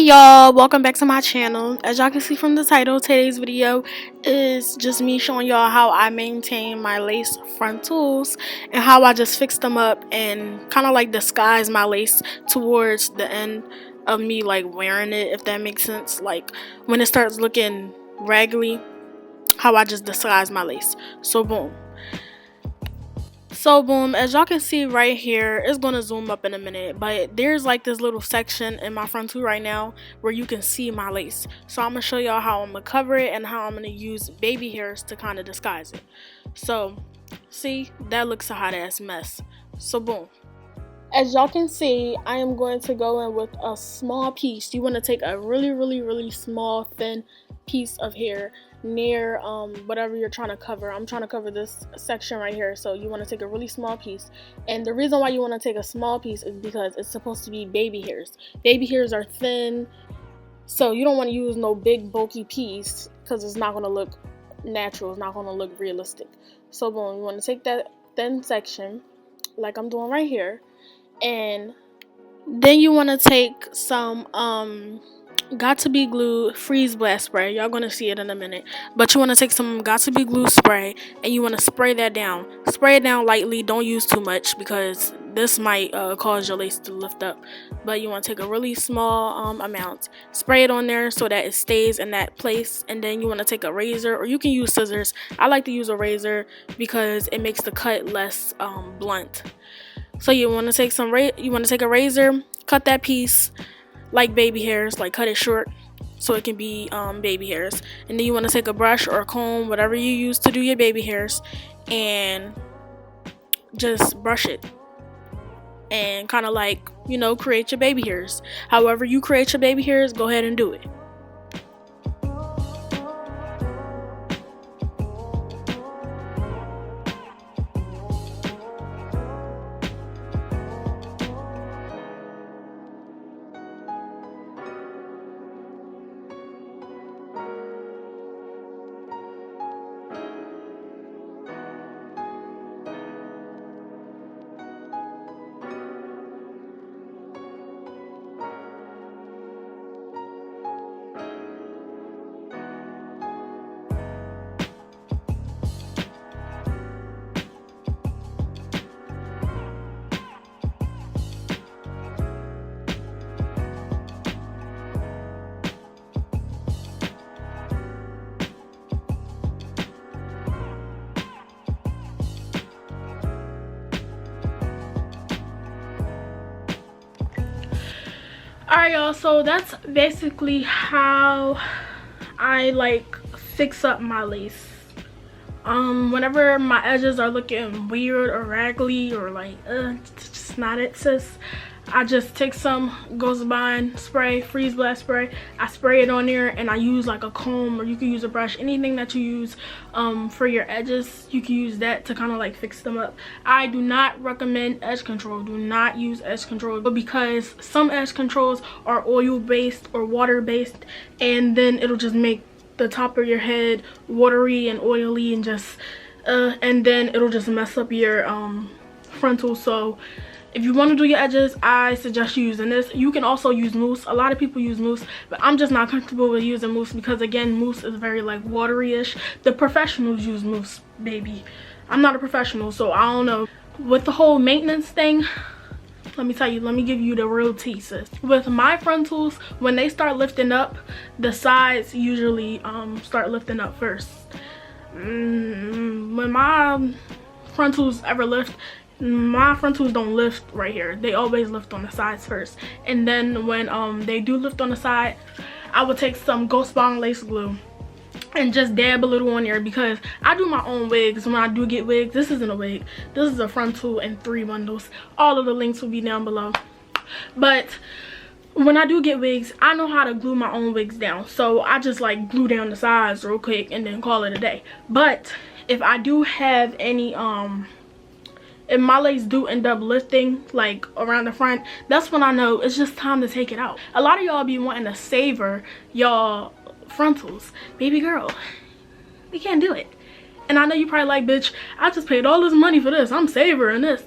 y'all, welcome back to my channel. As y'all can see from the title, today's video is just me showing y'all how I maintain my lace frontals and how I just fix them up and kind of like disguise my lace towards the end of me like wearing it, if that makes sense. Like when it starts looking raggedy, how I just disguise my lace. So boom, as y'all can see right here, it's going to zoom up in a minute, but there's like this little section in my frontal right now where you can see my lace. So I'm going to show y'all how I'm going to cover it and how I'm going to use baby hairs to kind of disguise it. So see, that looks a hot ass mess. So boom. As y'all can see, I am going to go in with a small piece. You want to take a really small thin piece of hair near whatever you're trying to cover. I'm trying to cover this section right here, so you want to take a really small piece. And the reason why you want to take a small piece is because it's supposed to be baby hairs. Baby hairs are thin, so you don't want to use no big bulky piece because it's not going to look natural. It's not going to look realistic. So boom, you want to take that thin section like I'm doing right here, and then you want to take some got to be glue freeze blast spray. Y'all gonna see it in a minute, but you want to take some got to be glue spray and you want to spray that down. Spray it down lightly, don't use too much because this might cause your lace to lift up. But you want to take a really small amount, spray it on there so that it stays in that place, and then you want to take a razor, or you can use scissors. I like to use a razor because it makes the cut less blunt. So you want to take a razor, cut that piece like baby hairs, like cut it short so it can be baby hairs. And then you want to take a brush or a comb, whatever you use to do your baby hairs, and just brush it and kind of like, you know, create your baby hairs. However you create your baby hairs, go ahead and do it. Alright y'all, so that's basically how I like fix up my lace. Whenever my edges are looking weird or raggedy or like it's just not it, sis, I just take some Ghost Bond spray, freeze blast spray. I spray it on there and I use like a comb, or you can use a brush, anything that you use for your edges, you can use that to kind of like fix them up. I do not recommend edge control. Do not use edge control, but because some edge controls are oil based or water based, and then it'll just make the top of your head watery and oily and just and then it'll just mess up your frontal. So if you want to do your edges, I suggest you using this. You can also use mousse. A lot of people use mousse, but I'm just not comfortable with using mousse because, again, mousse is very like watery-ish. The professionals use mousse, baby. I'm not a professional, so I don't know. With the whole maintenance thing, let me tell you, let me give you the real tea, sis. With my frontals, when they start lifting up, the sides usually start lifting up first. When my frontals ever lift, my frontals don't lift right here. They always lift on the sides first, and then when they do lift on the side, I would take some Ghost Bond lace glue and just dab a little on there, because I do my own wigs. When I do get wigs, this isn't a wig, this is a frontal in 3 bundles. All of the links will be down below. But when I do get wigs, I know how to glue my own wigs down, so I just like glue down the sides real quick and then call it a day. But if I do have any if my lace do end up lifting like around the front, that's when I know it's just time to take it out. A lot of y'all be wanting to savor y'all frontals. Baby girl, we can't do it. And I know you probably like, bitch, I just paid all this money for this, I'm savoring this.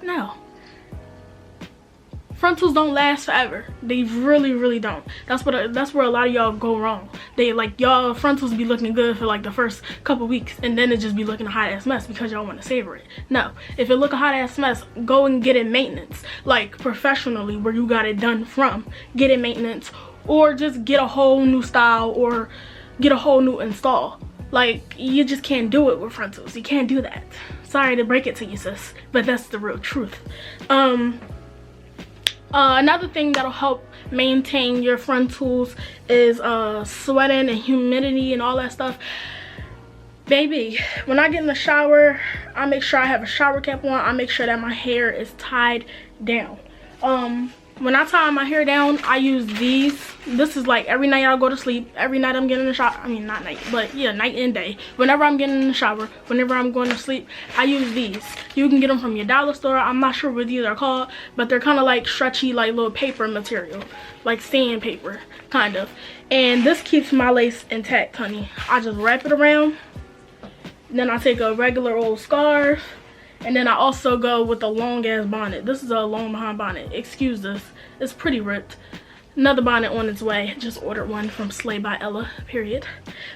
No, frontals don't last forever. They really don't. That's where a lot of y'all go wrong. They like, y'all frontals be looking good for like the first couple weeks, and then it just be looking a hot ass mess because y'all want to savor it. No, if it look a hot ass mess, go and get it maintenance, like professionally, where you got it done from. Get it maintenance, or just get a whole new style, or get a whole new install. Like, you just can't do it with frontals. You can't do that. Sorry to break it to you, sis, but that's the real truth. Another thing that'll help maintain your frontals is sweating and humidity and all that stuff. Baby, when I get in the shower, I make sure I have a shower cap on. I make sure that my hair is tied down. When I tie my hair down, I use these. This is like every night I go to sleep. Every night I'm getting in the shower. I mean, not night, but yeah, night and day. Whenever I'm getting in the shower, whenever I'm going to sleep, I use these. You can get them from your dollar store. I'm not sure what these are called, but they're kind of like stretchy, like little paper material, like sandpaper, kind of. And this keeps my lace intact, honey. I just wrap it around. Then I take a regular old scarf. And then I also go with a long ass bonnet. This is a long behind bonnet. Excuse this. It's pretty ripped. Another bonnet on its way. Just ordered one from Slay by Ella, period.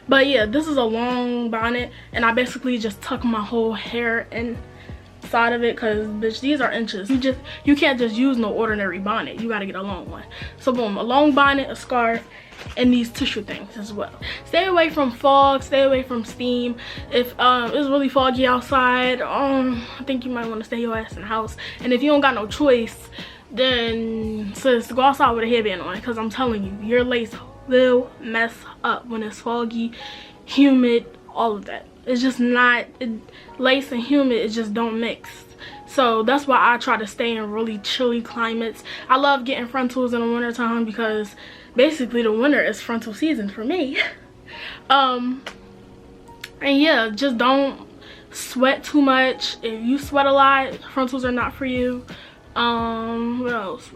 But yeah, this is a long bonnet. And I basically just tuck my whole hair inside of it. Because, bitch, these are inches. You can't just use no ordinary bonnet. You got to get a long one. So boom, a long bonnet, a scarf, and these tissue things as well. Stay away from fog, stay away from steam. If it's really foggy outside, I think you might want to stay your ass in the house. And if you don't got no choice, then sis, go outside with a headband on, because I'm telling you, your lace will mess up when it's foggy, humid, all of that. It's just not, lace and humid, it just don't mix. So that's why I try to stay in really chilly climates. I love getting frontals in the winter time because basically the winter is frontal season for me. And yeah, just don't sweat too much. If you sweat a lot, frontals are not for you. What else?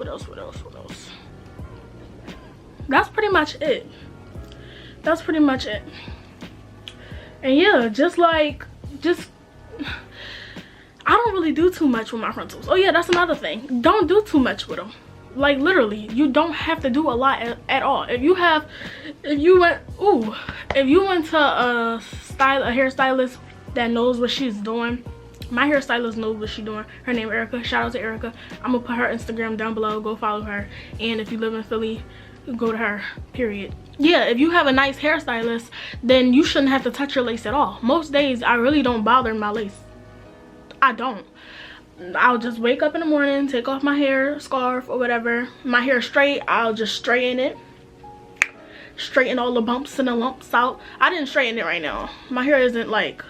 That's pretty much it. And yeah, I don't really do too much with my frontals. Oh yeah, that's another thing. Don't do too much with them. Like literally, you don't have to do a lot at all. If you went to a hairstylist that knows what she's doing. My hairstylist knows what she's doing. Her name Erica. Shout out to Erica. I'm gonna put her Instagram down below. Go follow her. And if you live in Philly, go to her, period. Yeah, if you have a nice hairstylist, then you shouldn't have to touch your lace at all. Most days I really don't bother my lace. I don't. I'll just wake up in the morning, take off my hair, scarf or whatever. My hair straight, I'll just straighten it. Straighten all the bumps and the lumps out. I didn't straighten it right now. My hair isn't like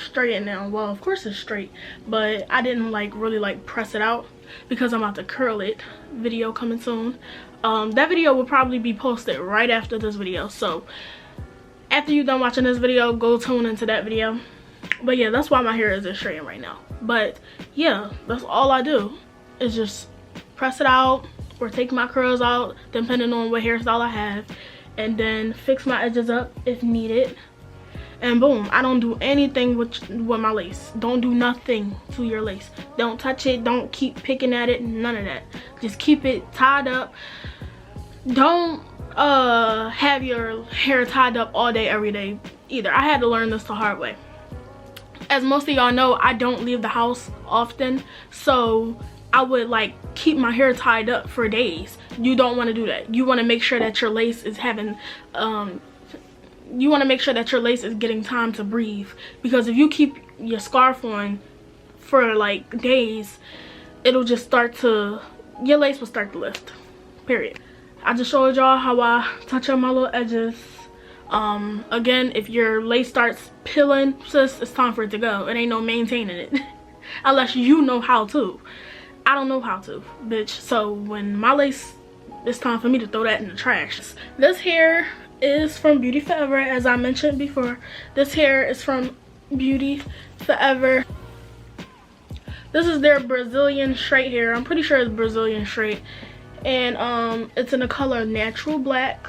straightened now. Well, of course it's straight, but I didn't like really like press it out because I'm about to curl it. Video coming soon. That video will probably be posted right after this video. So after you're done watching this video, go tune into that video. But yeah, that's why my hair isn't straightened right now. But yeah, that's all I do is just press it out or take my curls out depending on what hairstyle I have, and then fix my edges up if needed, and boom. I don't do anything with my lace. Don't do nothing to your lace. Don't touch it. Don't keep picking at it. None of that. Just keep it tied up. Don't have your hair tied up all day every day either. I had to learn this the hard way. As most of y'all know, I don't leave the house often, so I would like keep my hair tied up for days. You don't want to do that. You want to make sure that your lace is having you want to make sure that your lace is getting time to breathe, because if you keep your scarf on for like days, it'll just your lace will start to lift, period. I just showed y'all how I touch up my little edges. Again, if your lace starts peeling, sis, it's time for it to go. It ain't no maintaining it unless you know how to. I don't know how to, bitch. So when my lace, it's time for me to throw that in the trash. This hair is from Beauty Forever, as I mentioned before. This hair is from Beauty Forever. This is their Brazilian straight hair. I'm pretty sure it's Brazilian straight, and it's in the color natural black.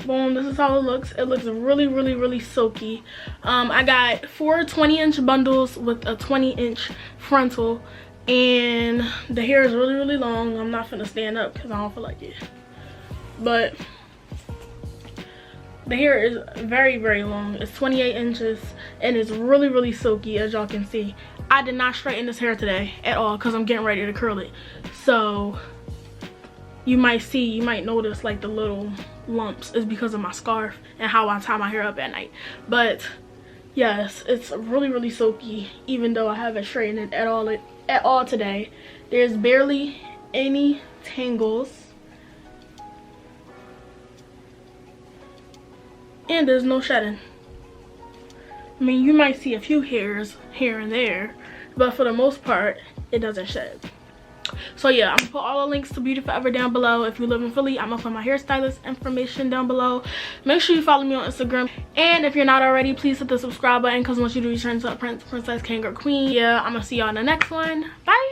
Boom, this is how it looks. It looks really silky. I got 4 20-inch bundles with a 20-inch frontal, and the hair is really long. I'm not finna stand up because I don't feel like it, but the hair is very long. It's 28 inches and it's really silky, as y'all can see. I did not straighten this hair today at all because I'm getting ready to curl it. So you might notice like the little lumps is because of my scarf and how I tie my hair up at night. But yes, it's really silky, even though I haven't straightened it at all today. There's barely any tangles, and there's no shedding. I mean, you might see a few hairs here and there, but for the most part it doesn't shed. So yeah, I'm gonna put all the links to Beauty Forever down below. If you live in Philly, I'm gonna put my hairstylist information down below. Make sure you follow me on Instagram, and if you're not already, please hit the subscribe button, because once you do, you turn into a princess, king, or queen. Yeah, I'm gonna see y'all in the next one. Bye.